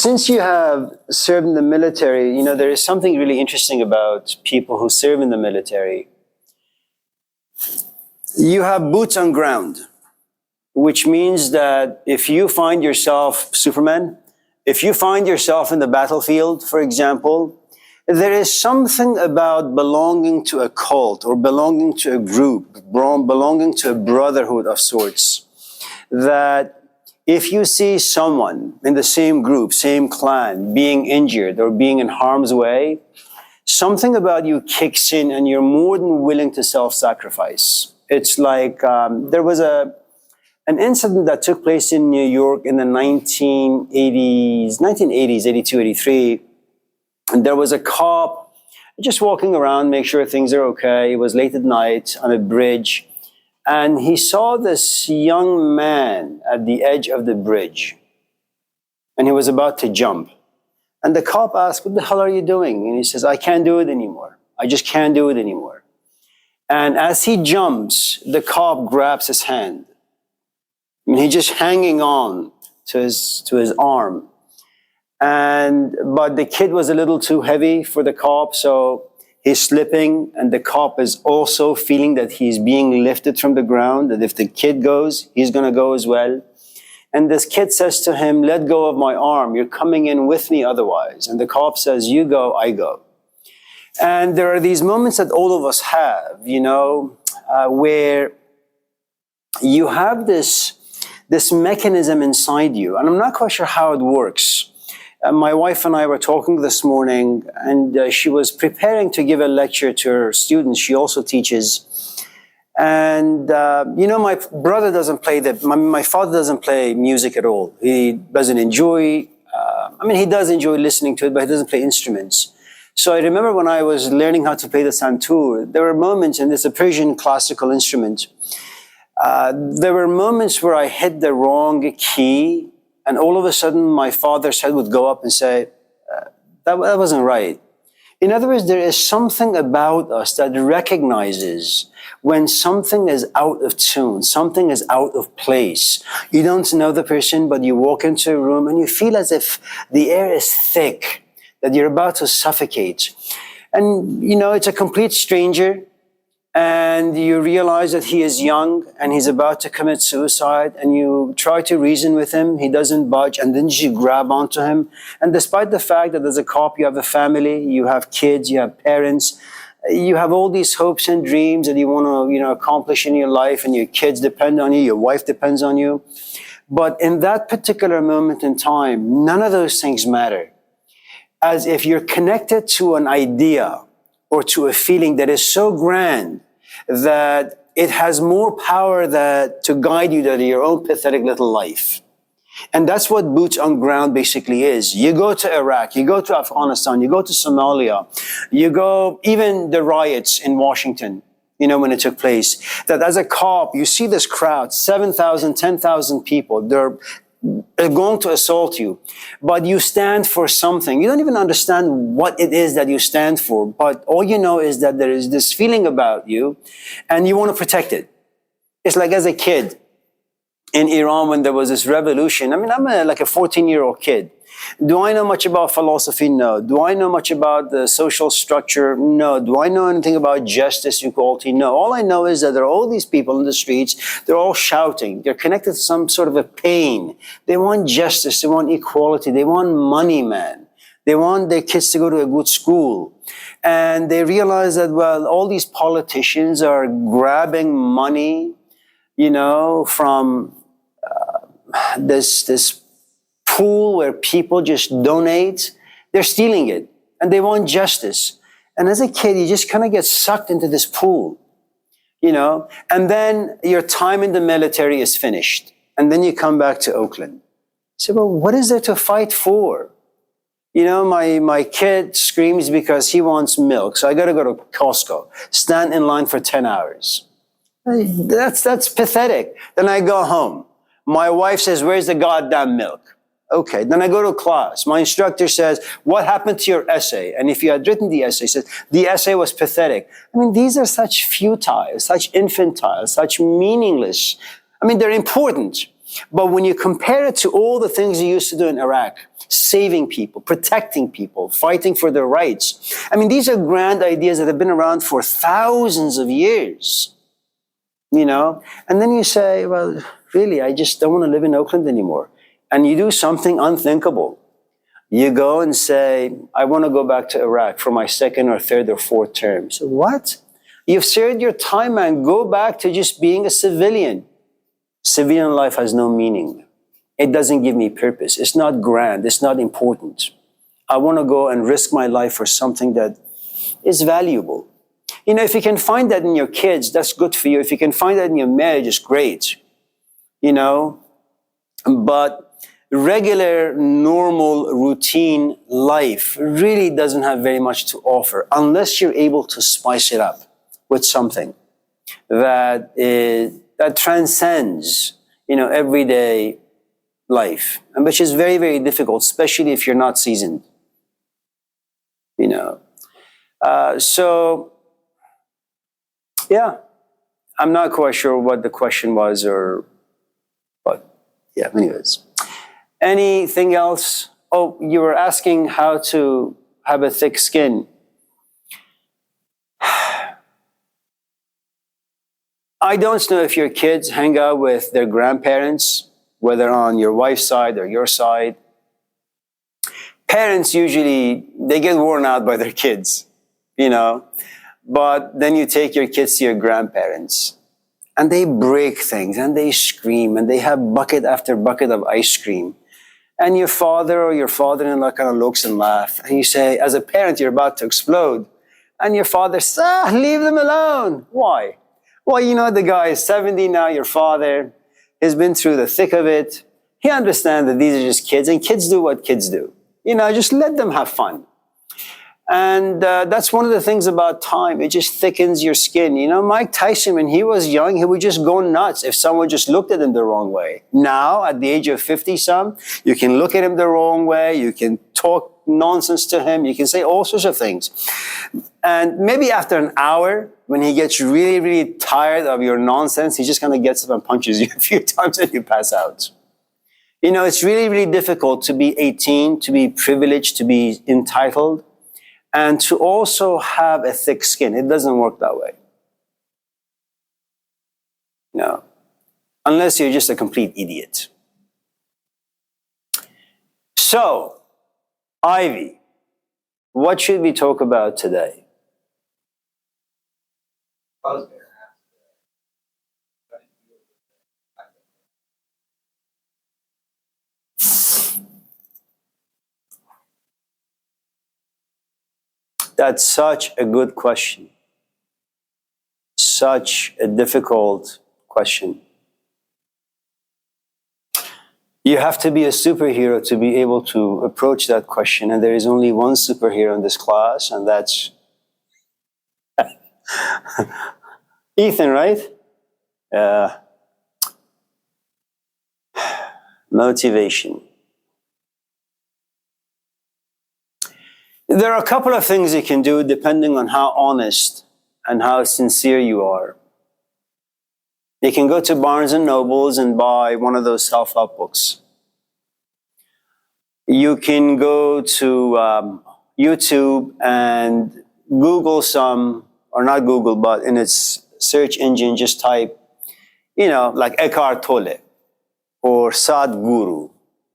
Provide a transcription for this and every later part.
Since you have served in the military, there is something really interesting about people who serve in the military. You have boots on ground, which means that if you find yourself Superman, if you find yourself in the battlefield, for example, there is something about belonging to a cult or belonging to a group, belonging to a brotherhood of sorts, that if you see someone in the same group, same clan, being injured or being in harm's way, something about you kicks in and you're more than willing to self-sacrifice. It's like there was an incident that took place in New York in the 1980s, 82, 83. And there was a cop just walking around, make sure things are okay. It was late at night on a bridge. And he saw this young man at the edge of the bridge. And he was about to jump. And the cop asked, "What the hell are you doing?" And he says, "I can't do it anymore. I just can't do it anymore." And as he jumps, the cop grabs his hand. And he's just hanging on to his arm. But the kid was a little too heavy for the cop, so he's slipping, and the cop is also feeling that he's being lifted from the ground, that if the kid goes, he's going to go as well. And this kid says to him, "Let go of my arm. You're coming in with me otherwise." And the cop says, "You go, I go." And there are these moments that all of us have, where you have this mechanism inside you. And I'm not quite sure how it works. My wife and I were talking this morning, and she was preparing to give a lecture to her students. She also teaches. And, my brother doesn't play my father doesn't play music at all. He doesn't enjoy, he does enjoy listening to it, but he doesn't play instruments. So I remember when I was learning how to play the santur, there were moments, and it's a Persian classical instrument. There were moments where I hit the wrong key, and all of a sudden my father's head would go up and say, that wasn't right. In other words, there is something about us that recognizes when something is out of tune, something is out of place. You don't know the person, but you walk into a room and you feel as if the air is thick, that you're about to suffocate. And, it's a complete stranger, and you realize that he is young and he's about to commit suicide, and you try to reason with him, he doesn't budge, and then you grab onto him. And despite the fact that as a cop, you have a family, you have kids, you have parents, you have all these hopes and dreams that you want to, accomplish in your life, and your kids depend on you, your wife depends on you. But in that particular moment in time, none of those things matter. As if you're connected to an idea or to a feeling that is so grand that it has more power to guide you than your own pathetic little life. And that's what boots on ground basically is. You go to Iraq, you go to Afghanistan, you go to Somalia, you go, even the riots in Washington, when it took place, that as a cop, you see this crowd, 7,000, 10,000 people, they're going to assault you, but you stand for something. You don't even understand what it is that you stand for, but all you know is that there is this feeling about you and you want to protect it. It's like as a kid in Iran when there was this revolution. I'm like a 14-year-old kid. Do I know much about philosophy? No. Do I know much about the social structure? No. Do I know anything about justice, equality? No. All I know is that there are all these people in the streets. They're all shouting. They're connected to some sort of a pain. They want justice. They want equality. They want money, man. They want their kids to go to a good school. And they realize that, all these politicians are grabbing money, from this pool where people just donate. They're stealing it, and they want justice. And as a kid, you just kind of get sucked into this pool, and then your time in the military is finished. And then you come back to Oakland. So, what is there to fight for? My kid screams because he wants milk. So I got to go to Costco, stand in line for 10 hours. That's pathetic. Then I go home. My wife says, "Where's the goddamn milk?" Okay, then I go to class. My instructor says, "What happened to your essay?" And if you had written the essay, he says, "The essay was pathetic." These are such futile, such infantile, such meaningless. They're important. But when you compare it to all the things you used to do in Iraq, saving people, protecting people, fighting for their rights, I mean, these are grand ideas that have been around for thousands of years, you know? And then you say, well, really, I just don't want to live in Oakland anymore. And you do something unthinkable. You go and say, I want to go back to Iraq for my second or third or fourth term. So what? You've served your time, man. Go back to just being a civilian. Civilian life has no meaning. It doesn't give me purpose. It's not grand. It's not important. I want to go and risk my life for something that is valuable. You know, if you can find that in your kids, that's good for you. If you can find that in your marriage, it's great. You know, but regular, normal, routine life really doesn't have very much to offer unless you're able to spice it up with something that transcends, you know, everyday life, and which is very, very difficult, especially if you're not seasoned. You know, so yeah, I'm not quite sure what the question was, but yeah. Anyways. Anything else? Oh, you were asking how to have a thick skin. I don't know if your kids hang out with their grandparents, whether on your wife's side or your side. Parents usually, they get worn out by their kids, you know, but then you take your kids to your grandparents and they break things and they scream and they have bucket after bucket of ice cream. And your father or your father-in-law kind of looks and laughs. And you say, as a parent, you're about to explode. And your father says, leave them alone. Why? Well, you know, the guy is 70 now, your father has been through the thick of it. He understands that these are just kids, and kids do what kids do. You know, just let them have fun. And that's one of the things about time. It just thickens your skin. You know, Mike Tyson, when he was young, he would just go nuts if someone just looked at him the wrong way. Now, at the age of 50-some, you can look at him the wrong way. You can talk nonsense to him. You can say all sorts of things. And maybe after an hour, when he gets really, really tired of your nonsense, he just kind of gets up and punches you a few times and you pass out. You know, it's really, really difficult to be 18, to be privileged, to be entitled, and to also have a thick skin. It doesn't work that way. No. Unless you're just a complete idiot. So, Ivy, what should we talk about today? That's such a good question. Such a difficult question. You have to be a superhero to be able to approach that question, and there is only one superhero in this class, and that's Ethan, right? Motivation. There are a couple of things you can do depending on how honest and how sincere you are. You can go to Barnes and Nobles and buy one of those self-help books. You can go to YouTube and Google some, or not Google, but in its search engine, just type, you know, like Eckhart Tolle or Sadhguru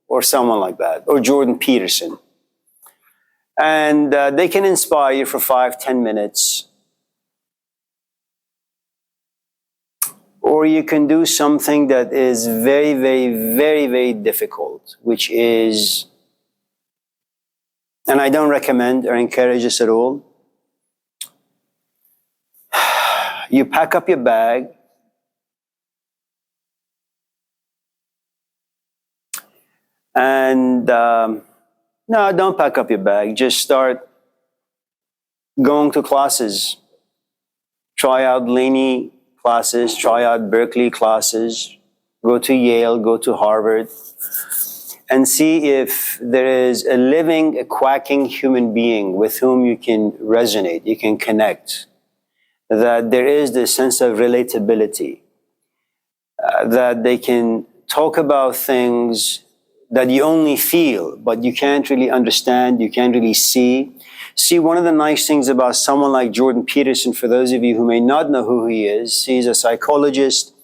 or someone like that, or Jordan Peterson. And they can inspire you for 5-10 minutes. Or you can do something that is very, very, very, very difficult, which is, and I don't recommend or encourage this at all, you pack up your bag and no, don't pack up your bag. Just start going to classes. Try out Laney classes, try out Berkeley classes, go to Yale, go to Harvard, and see if there is a living, a quacking human being with whom you can resonate, you can connect, that there is this sense of relatability, that they can talk about things that you only feel, but you can't really understand, you can't really see. See, one of the nice things about someone like Jordan Peterson, for those of you who may not know who he is, he's a psychologist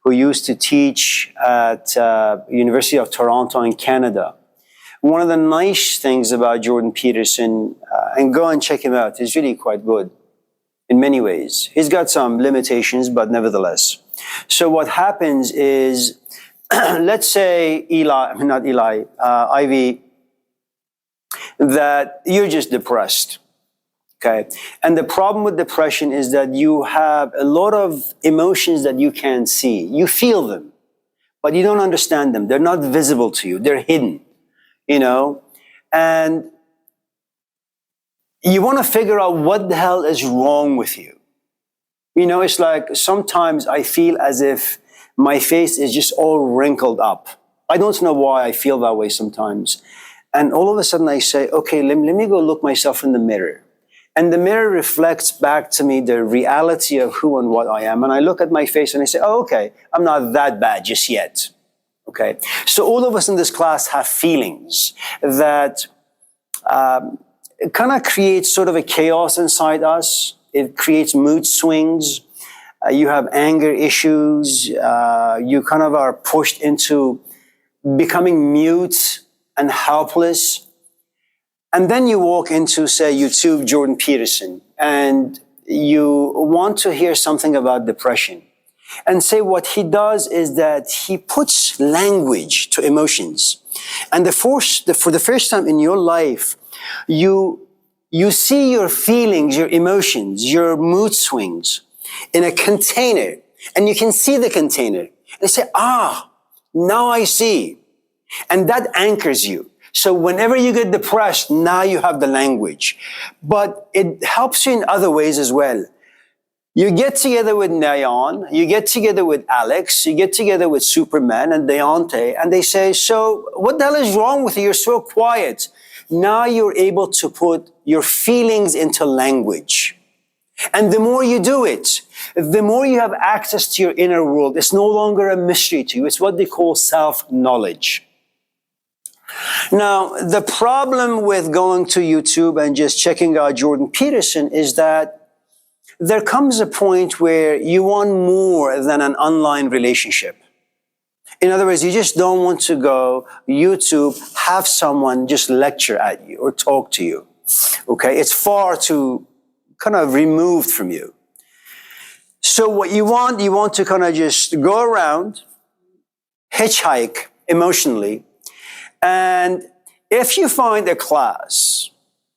who used to teach at University of Toronto in Canada. One of the nice things about Jordan Peterson, and go and check him out, he's really quite good in many ways. He's got some limitations, but nevertheless. So what happens is, let's say Ivy, that you're just depressed, okay? And the problem with depression is that you have a lot of emotions that you can't see. You feel them, but you don't understand them. They're not visible to you. They're hidden, you know? And you want to figure out what the hell is wrong with you. You know, it's like sometimes I feel as if my face is just all wrinkled up. I don't know why I feel that way sometimes. And all of a sudden I say, okay, let me go look myself in the mirror. And the mirror reflects back to me the reality of who and what I am. And I look at my face and I say, oh, okay, I'm not that bad just yet. Okay. So all of us in this class have feelings that it kind of creates sort of a chaos inside us. It creates mood swings. You have anger issues. You kind of are pushed into becoming mute and helpless. And then you walk into, say, YouTube Jordan Peterson, and you want to hear something about depression. And say what he does is that he puts language to emotions. And for the first time in your life, you see your feelings, your emotions, your mood swings in a container. And you can see the container. And you say, now I see. And that anchors you. So whenever you get depressed, now you have the language. But it helps you in other ways as well. You get together with Nayan, you get together with Alex, you get together with Superman and Deontay, and they say, so what the hell is wrong with you? You're so quiet. Now you're able to put your feelings into language. And the more you do it, the more you have access to your inner world. It's no longer a mystery to you. It's what they call self-knowledge. Now, the problem with going to YouTube and just checking out Jordan Peterson is that there comes a point where you want more than an online relationship. In other words, you just don't want to go YouTube, have someone just lecture at you or talk to you. Okay? It's far too kind of removed from you. So what you want to kind of just go around, hitchhike emotionally, and if you find a class,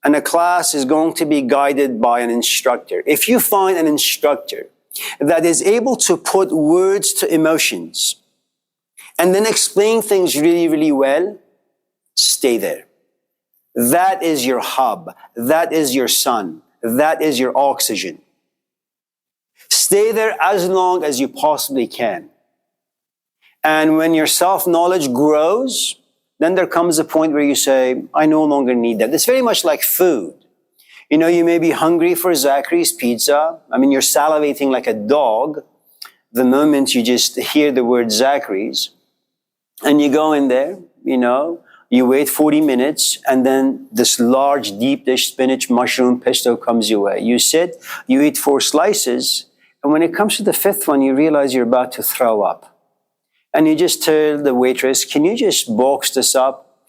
and a class is going to be guided by an instructor, if you find an instructor that is able to put words to emotions and then explain things really, really well, stay there. That is your hub. That is your sun. That is your oxygen. Stay there as long as you possibly can. And when your self-knowledge grows, then there comes a point where you say, I no longer need that. It's very much like food. You know, you may be hungry for Zachary's pizza. I mean, you're salivating like a dog the moment you just hear the word Zachary's. And you go in there, you know, you wait 40 minutes, and then this large deep dish spinach mushroom pesto comes your way. You sit, you eat 4 slices, and when it comes to the 5th one, you realize you're about to throw up. And you just tell the waitress, can you just box this up?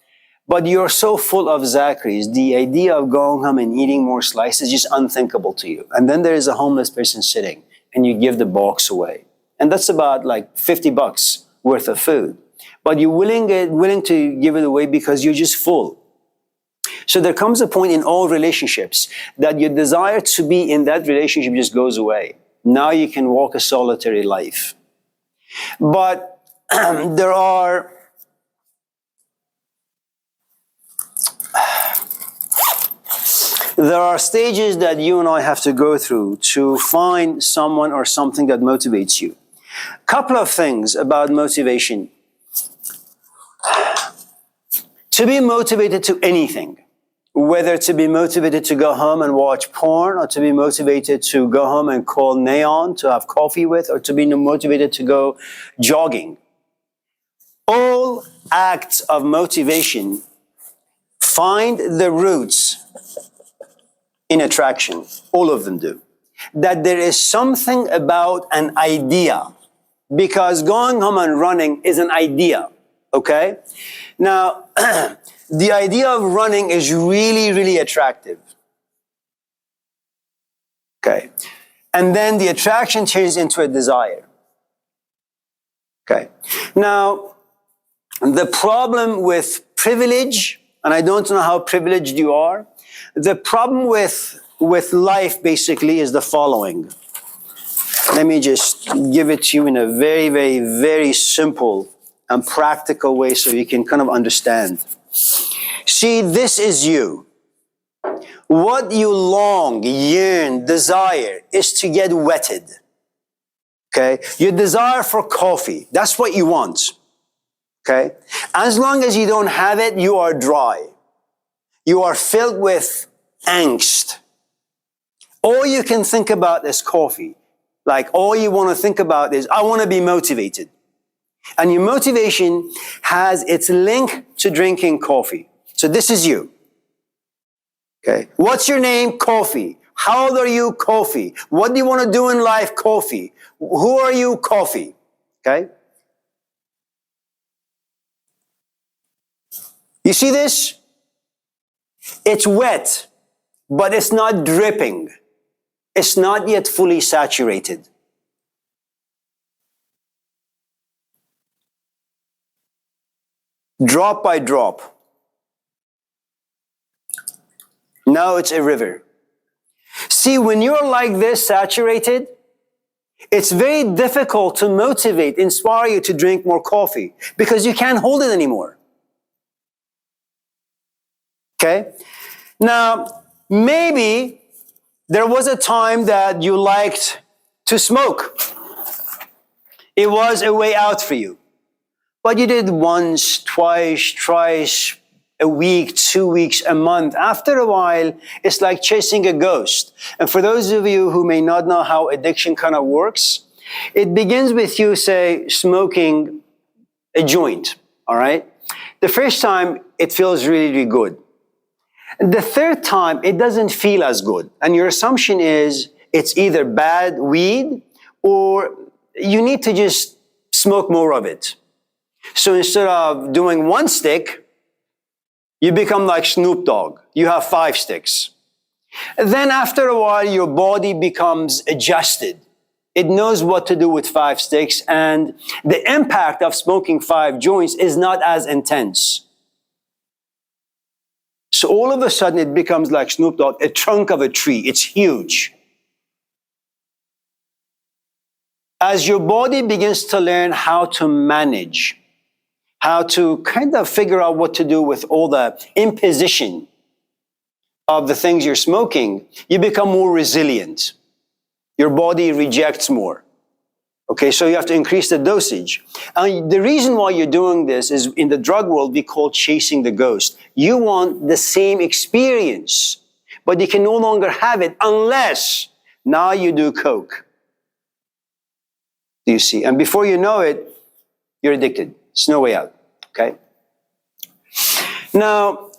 But you're so full of Zachary's, the idea of going home and eating more slices is just unthinkable to you. And then there is a homeless person sitting, and you give the box away. And that's about like $50 worth of food. But you're willing to give it away because you're just full. So there comes a point in all relationships that your desire to be in that relationship just goes away. Now you can walk a solitary life. But there are stages that you and I have to go through to find someone or something that motivates you. Couple of things about motivation. To be motivated to anything, whether to be motivated to go home and watch porn, or to be motivated to go home and call Neon to have coffee with, or to be motivated to go jogging. All acts of motivation find the roots in attraction. All of them do. That there is something about an idea, because going home and running is an idea, okay? Now, the idea of running is really, really attractive, okay? And then the attraction turns into a desire, okay? Now, the problem with privilege, and I don't know how privileged you are, the problem with life basically is the following. Let me just give it to you in a very, very, very simple and practical way so you can kind of understand. See, this is you. What you long, yearn, desire is to get wetted. Okay? Your desire for coffee, that's what you want. Okay? As long as you don't have it, you are dry. You are filled with angst. All you can think about is coffee. Like all you want to think about is, I want to be motivated. And your motivation has its link to drinking coffee. So this is you. Okay. What's your name? Coffee. How old are you? Coffee. What do you want to do in life? Coffee. Who are you? Coffee. Okay. You see this? It's wet, but it's not dripping. It's not yet fully saturated. Drop by drop. Now it's a river. See, when you're like this, saturated, it's very difficult to motivate, inspire you to drink more coffee because you can't hold it anymore. Okay? Now, maybe there was a time that you liked to smoke. It was a way out for you. But you did once, twice, thrice, a week, 2 weeks, a month. After a while, it's like chasing a ghost. And for those of you who may not know how addiction kind of works, it begins with you, say, smoking a joint, all right? The first time, it feels really, really good. The third time, it doesn't feel as good. And your assumption is it's either bad weed or you need to just smoke more of it. So instead of doing 1 stick, you become like Snoop Dogg. You have 5 sticks. Then after a while, your body becomes adjusted. It knows what to do with 5 sticks, and the impact of smoking 5 joints is not as intense. So all of a sudden, it becomes like Snoop Dogg, a trunk of a tree. It's huge. As your body begins to learn how to manage, how to kind of figure out what to do with all the imposition of the things you're smoking, you become more resilient. Your body rejects more. Okay, so you have to increase the dosage. And the reason why you're doing this is in the drug world, we call chasing the ghost. You want the same experience, but you can no longer have it unless now you do coke. Do you see? And before you know it, you're addicted. There's no way out. Okay? Now,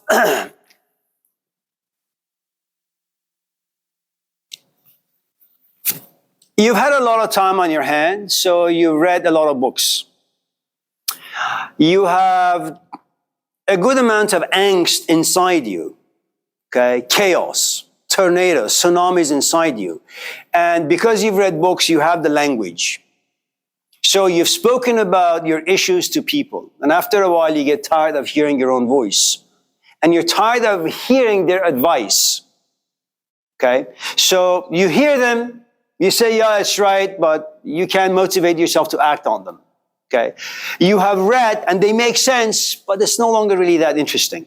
you've had a lot of time on your hands, so you've read a lot of books. You have a good amount of angst inside you, okay? Chaos, tornadoes, tsunamis inside you. And because you've read books, you have the language. So you've spoken about your issues to people. And after a while, you get tired of hearing your own voice. And you're tired of hearing their advice, okay? So you hear them, you say, yeah, it's right, but you can't motivate yourself to act on them, okay? You have read, and they make sense, but it's no longer really that interesting.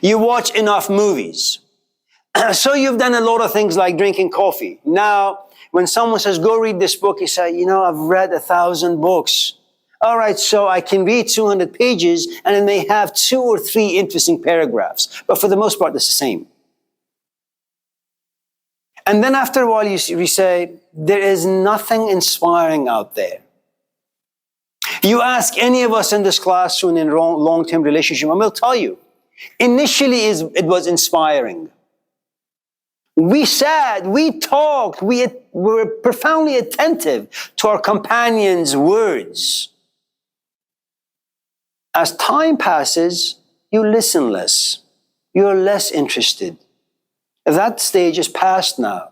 You watch enough movies. So you've done a lot of things like drinking coffee. Now, when someone says, go read this book, you say, you know, I've read 1,000 books. All right, so I can read 200 pages, and it may have 2 or 3 interesting paragraphs. But for the most part, it's the same. And then after a while, you say, there is nothing inspiring out there. You ask any of us in this classroom in long-term relationship, and we'll tell you, initially it was inspiring. We sat, we talked, we were profoundly attentive to our companion's words. As time passes, you listen less. You're less interested. That stage is past now.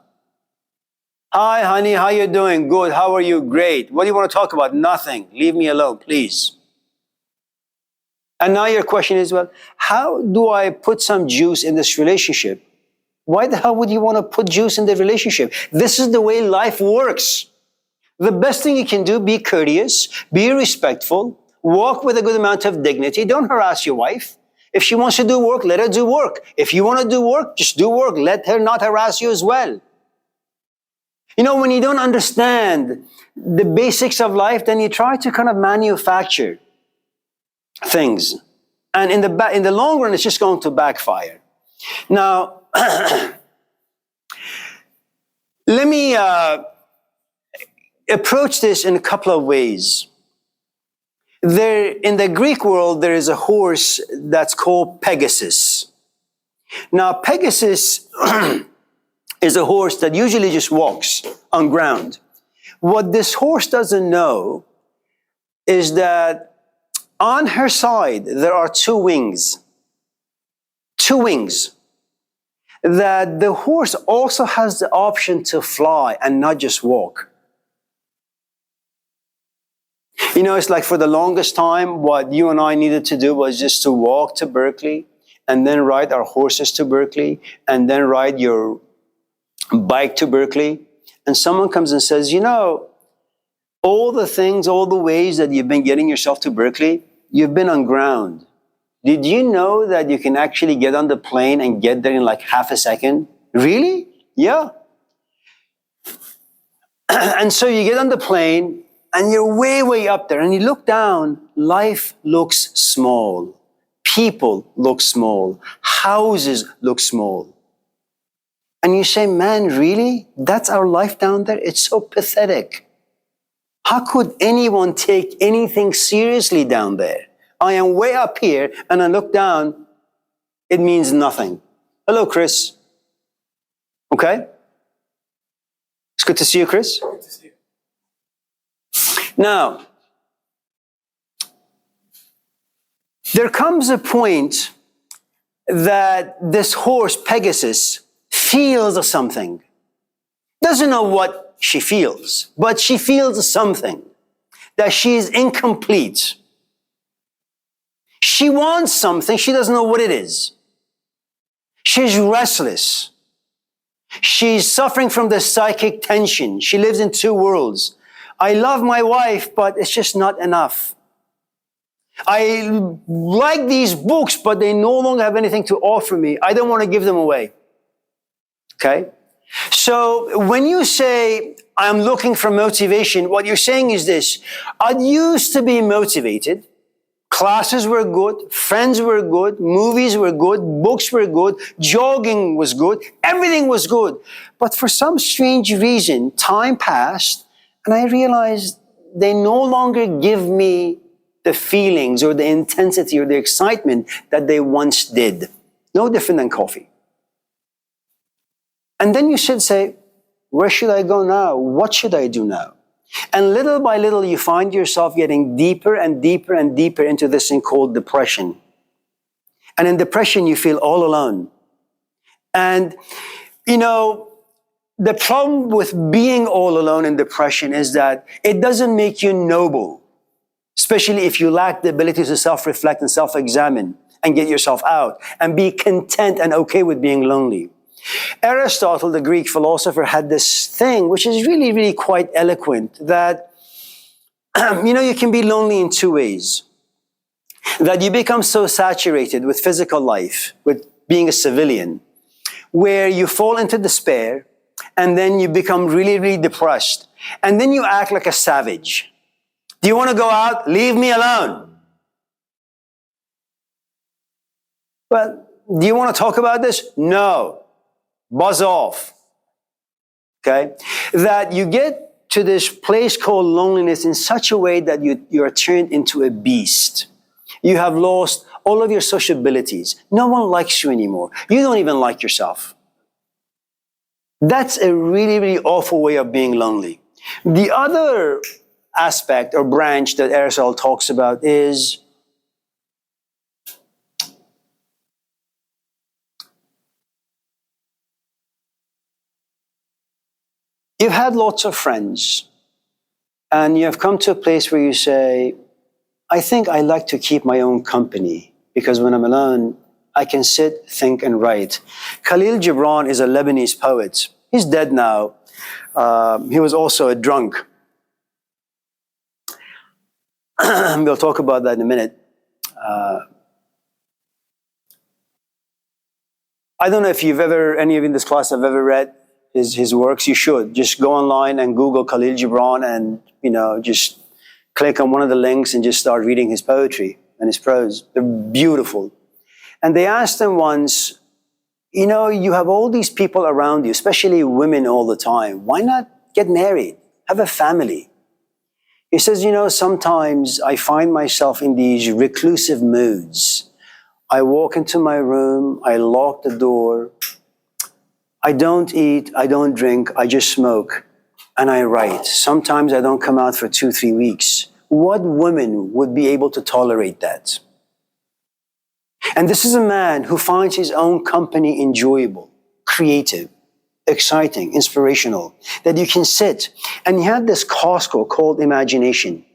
Hi, honey, how you doing? Good. How are you? Great. What do you want to talk about? Nothing. Leave me alone, please. And now your question is, well, how do I put some juice in this relationship? Why the hell would you want to put juice in the relationship? This is the way life works. The best thing you can do, be courteous, be respectful, walk with a good amount of dignity. Don't harass your wife. If she wants to do work, let her do work. If you want to do work, just do work. Let her not harass you as well. You know, when you don't understand the basics of life, then you try to kind of manufacture things. And in the long run, it's just going to backfire. Now, let me approach this in a couple of ways. In the Greek world, there is a horse that's called Pegasus. Now, Pegasus is a horse that usually just walks on ground. What this horse doesn't know is that on her side, there are two wings. Two wings. That the horse also has the option to fly and not just walk. You know, it's like for the longest time, what you and I needed to do was just to walk to Berkeley and then ride our horses to Berkeley and then ride your bike to Berkeley. And someone comes and says, you know, all the things, all the ways that you've been getting yourself to Berkeley, you've been on ground. Did you know that you can actually get on the plane and get there in like half a second? Really? Yeah. And so you get on the plane and you're way, way up there and you look down, life looks small. People look small. Houses look small. And you say, man, really? That's our life down there? It's so pathetic. How could anyone take anything seriously down there? I am way up here and I look down, it means nothing. Hello, Chris. Okay? It's good to see you, Chris. Good to see you. Now, there comes a point that this horse, Pegasus, feels something. Doesn't know what she feels, but she feels something, that she is incomplete. She wants something, she doesn't know what it is. She's restless. She's suffering from the psychic tension. She lives in two worlds. I love my wife, but it's just not enough. I like these books, but they no longer have anything to offer me. I don't want to give them away. Okay? So when you say, I'm looking for motivation, what you're saying is this: I used to be motivated. Classes were good, friends were good, movies were good, books were good, jogging was good, everything was good. But for some strange reason, time passed and I realized they no longer give me the feelings or the intensity or the excitement that they once did. No different than coffee. And then you should say, where should I go now? What should I do now? And little by little, you find yourself getting deeper and deeper and deeper into this thing called depression. And in depression, you feel all alone. And, you know, the problem with being all alone in depression is that it doesn't make you noble, especially if you lack the ability to self-reflect and self-examine and get yourself out and be content and okay with being lonely. Aristotle, the Greek philosopher, had this thing, which is really, really quite eloquent, that, you know, you can be lonely in two ways. That you become so saturated with physical life, with being a civilian, where you fall into despair, and then you become really, really depressed. And then you act like a savage. Do you want to go out? Leave me alone. Well, do you want to talk about this? No. Buzz off. Okay? That you get to this place called loneliness in such a way that you are turned into a beast. You have lost all of your sociabilities. No one likes you anymore. You don't even like yourself. That's a really, really awful way of being lonely. The other aspect or branch that Aristotle talks about is you've had lots of friends and you have come to a place where you say, I think I like to keep my own company because when I'm alone, I can sit, think, and write. Khalil Gibran is a Lebanese poet. He's dead now. He was also a drunk. We'll talk about that in a minute. I don't know if any of you in this class have ever read his works. You should. Just go online and Google Khalil Gibran and, just click on one of the links and just start reading his poetry and his prose. They're beautiful. And they asked him once, you have all these people around you, especially women all the time. Why not get married? Have a family? He says, sometimes I find myself in these reclusive moods. I walk into my room, I lock the door. I don't eat, I don't drink, I just smoke. And I write. Sometimes I don't come out for 2-3 weeks. What woman would be able to tolerate that? And this is a man who finds his own company enjoyable, creative, exciting, inspirational, that you can sit and you have this Costco called imagination.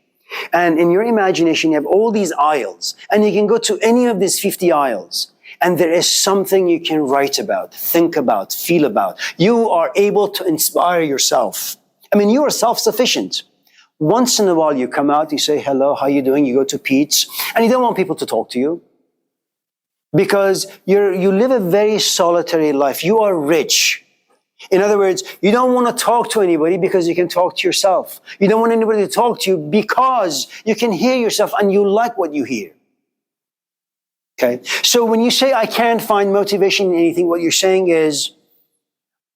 And in your imagination, you have all these aisles and you can go to any of these 50 aisles. And there is something you can write about, think about, feel about. You are able to inspire yourself. You are self-sufficient. Once in a while, you come out, you say, hello, how you doing? You go to Pete's, and you don't want people to talk to you because you live a very solitary life. You are rich. In other words, you don't want to talk to anybody because you can talk to yourself. You don't want anybody to talk to you because you can hear yourself and you like what you hear. Okay? So when you say, I can't find motivation in anything, what you're saying is,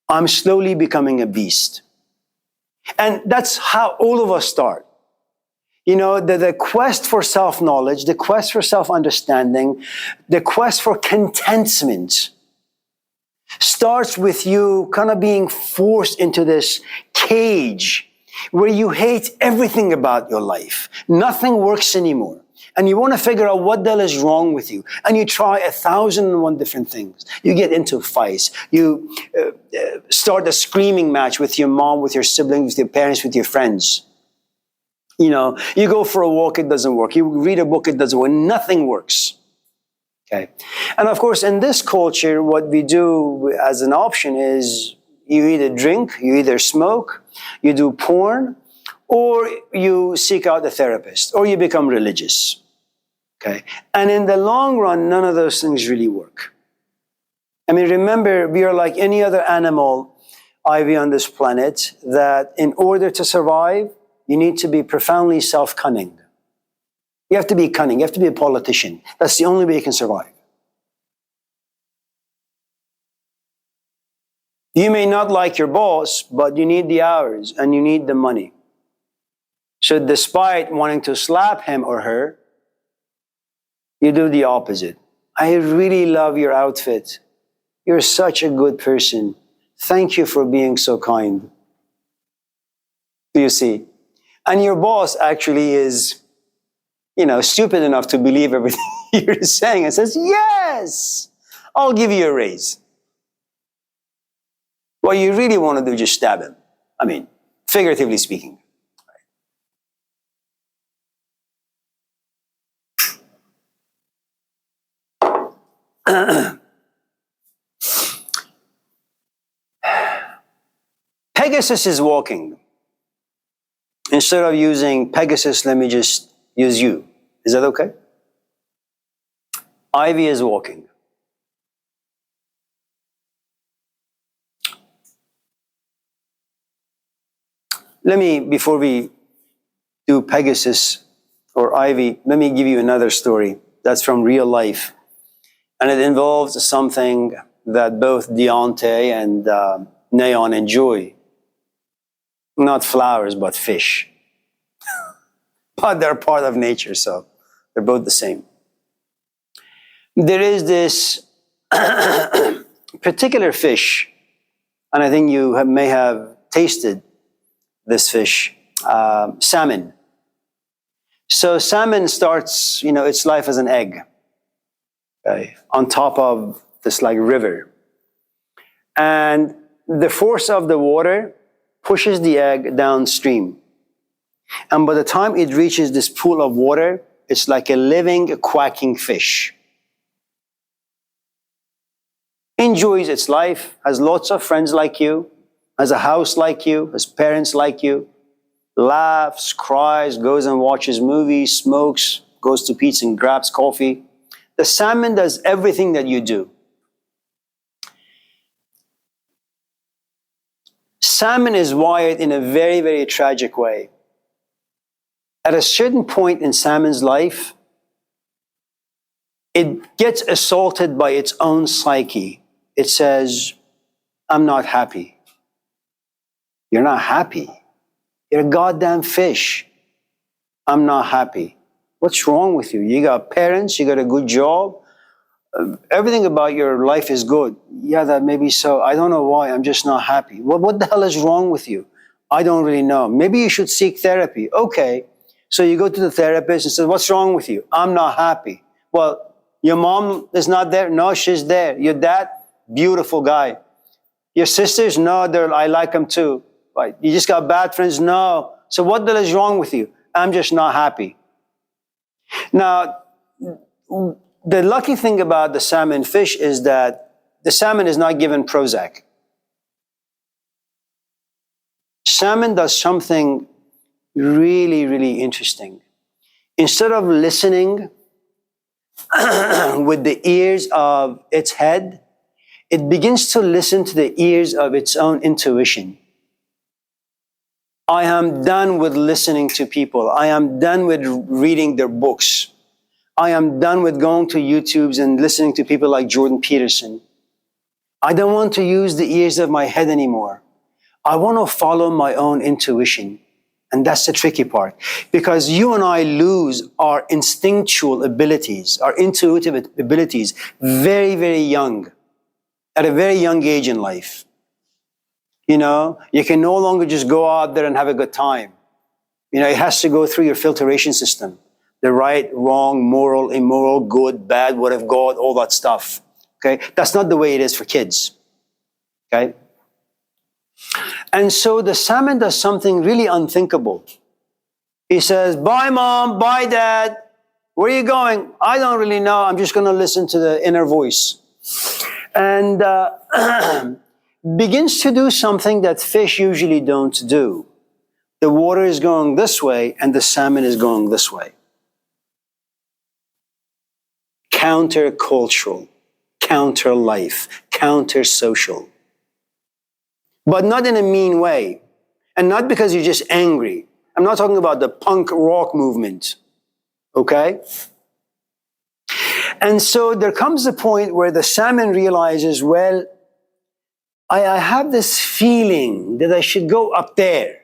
I'm slowly becoming a beast. And that's how all of us start. The quest for self-knowledge, the quest for self-understanding, the quest for contentment starts with you kind of being forced into this cage where you hate everything about your life. Nothing works anymore. And you want to figure out what the hell is wrong with you. And you try 1,001 different things. You get into fights. You start a screaming match with your mom, with your siblings, with your parents, with your friends. You go for a walk, it doesn't work. You read a book, it doesn't work. Nothing works. Okay. And of course, in this culture, what we do as an option is you either drink, you either smoke, you do porn, or you seek out a therapist, or you become religious. Okay. And in the long run, none of those things really work. Remember, we are like any other animal, Ivy, on this planet, that in order to survive, you need to be profoundly self-cunning. You have to be cunning. You have to be a politician. That's the only way you can survive. You may not like your boss, but you need the hours and you need the money. So despite wanting to slap him or her, you do the opposite. I really love your outfit. You're such a good person. Thank you for being so kind. You see? And your boss actually is, stupid enough to believe everything you're saying and says, yes, I'll give you a raise. What you really want to do is just stab him. Figuratively speaking. Pegasus is walking. Instead of using Pegasus, let me just use you. Is that okay? Ivy is walking. Before we do Pegasus or Ivy, let me give you another story that's from real life. And it involves something that both Deontay and Neon enjoy. Not flowers, but fish. But they're part of nature, so they're both the same. There is this particular fish, and I think you may have tasted this fish, salmon. So salmon starts, its life as an egg, okay, on top of this like river. And the force of the water pushes the egg downstream. And by the time it reaches this pool of water, it's like a living, quacking fish. Enjoys its life, has lots of friends like you, has a house like you, has parents like you, laughs, cries, goes and watches movies, smokes, goes to Pete's and grabs coffee. The salmon does everything that you do. Salmon is wired in a very, very tragic way. At a certain point in salmon's life, it gets assaulted by its own psyche. It says, I'm not happy. You're not happy. You're a goddamn fish. I'm not happy. What's wrong with you? You got parents, you got a good job. Everything about your life is good. Yeah, that may be so. I don't know why. I'm just not happy. What the hell is wrong with you? I don't really know. Maybe you should seek therapy. Okay. So you go to the therapist and say, what's wrong with you? I'm not happy. Well, your mom is not there? No, she's there. Your dad? Beautiful guy. Your sisters? No, I like them too. Right. You just got bad friends? No. So what the hell is wrong with you? I'm just not happy. Now, the lucky thing about the salmon fish is that the salmon is not given Prozac. Salmon does something really, really interesting. Instead of listening with the ears of its head, it begins to listen to the ears of its own intuition. I am done with listening to people. I am done with reading their books. I am done with going to YouTubes and listening to people like Jordan Peterson. I don't want to use the ears of my head anymore. I want to follow my own intuition. And that's the tricky part. Because you and I lose our instinctual abilities, our intuitive abilities, very, very young, at a very young age in life. You can no longer just go out there and have a good time. It has to go through your filtration system. The right, wrong, moral, immoral, good, bad, what of God, all that stuff. Okay? That's not the way it is for kids. Okay? And so the salmon does something really unthinkable. He says, bye mom, bye dad. Where are you going? I don't really know. I'm just going to listen to the inner voice. And begins to do something that fish usually don't do. The water is going this way and the salmon is going this way. Counter-cultural, counter-life, counter-social. But not in a mean way. And not because you're just angry. I'm not talking about the punk rock movement. Okay? And so there comes a point where the salmon realizes, well, I have this feeling that I should go up there.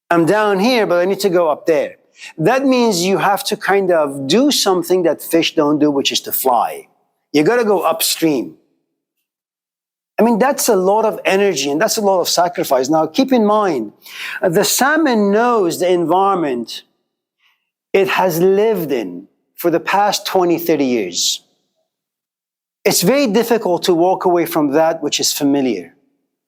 I'm down here, but I need to go up there. That means you have to kind of do something that fish don't do, which is to fly. You got to go upstream. I mean, that's a lot of energy and that's a lot of sacrifice. Now, keep in mind, the salmon knows the environment it has lived in for the past 20, 30 years. It's very difficult to walk away from that which is familiar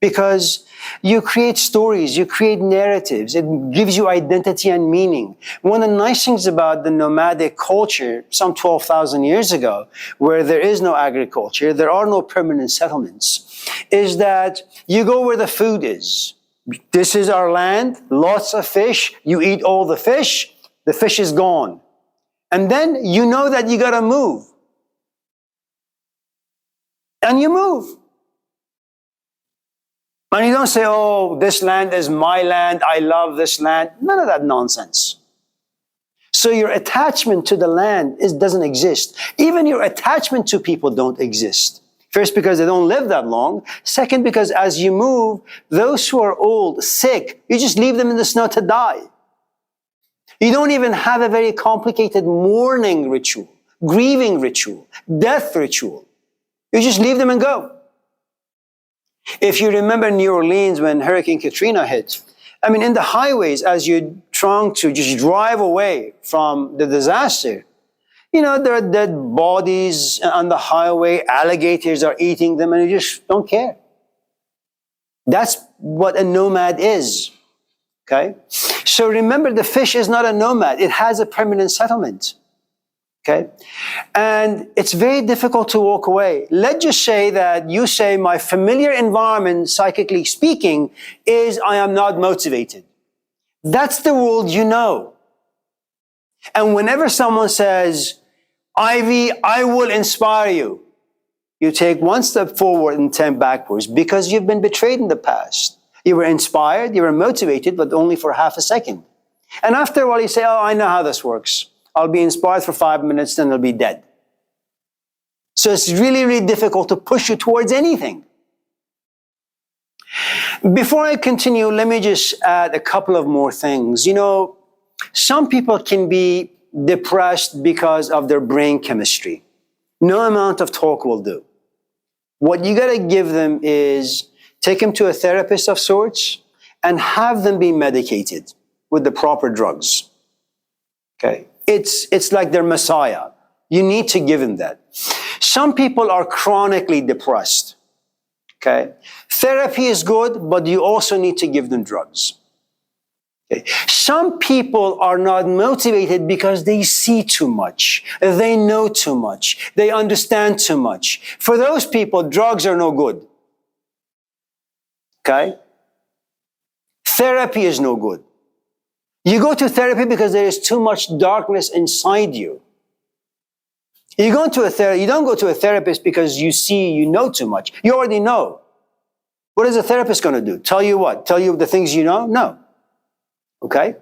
because you create stories, you create narratives. It gives you identity and meaning. One of the nice things about the nomadic culture some 12,000 years ago, where there is no agriculture, there are no permanent settlements, is that you go where the food is. This is our land, lots of fish. You eat all the fish is gone. And then you know that you got to move. And you move. And you don't say, oh, this land is my land, I love this land. None of that nonsense. So your attachment to the land doesn't exist. Even your attachment to people don't exist. First, because they don't live that long. Second, because as you move, those who are old, sick, you just leave them in the snow to die. You don't even have a very complicated mourning ritual, grieving ritual, death ritual. You just leave them and go. If you remember New Orleans when Hurricane Katrina hit, I mean, in the highways, as you're trying to just drive away from the disaster, you know, there are dead bodies on the highway, alligators are eating them, and you just don't care. That's what a nomad is, okay? So remember, the fish is not a nomad. It has a permanent settlement, okay? And it's very difficult to walk away. Let's just say that you say, my familiar environment, psychically speaking, is I am not motivated. That's the world you know. And whenever someone says, Ivy, I will inspire you, you take one step forward and 10 backwards because you've been betrayed in the past. You were inspired, you were motivated, but only for half a second. And after a while you say, oh, I know how this works. I'll be inspired for 5 minutes, then I'll be dead. So it's really, really difficult to push you towards anything. Before I continue, let me just add a couple of more things. You know, some people can be depressed because of their brain chemistry. No amount of talk will do. What you got to give them is take them to a therapist of sorts and have them be medicated with the proper drugs. Okay? It's like their Messiah. You need to give them that. Some people are chronically depressed. Okay? Therapy is good, but you also need to give them drugs. Okay. Some people are not motivated because they see too much, they know too much, they understand too much. For those people, drugs are no good. Okay? Therapy is no good. You go to therapy because there is too much darkness inside you. You don't go to a therapist because you know too much. You already know. What is a therapist going to do? Tell you what? Tell you the things you know? No. Okay?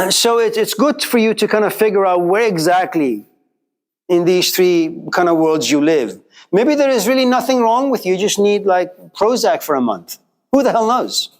So it's good for you to kind of figure out where exactly in these three kind of worlds you live. Maybe there is really nothing wrong with you. You just need like Prozac for a month. Who the hell knows?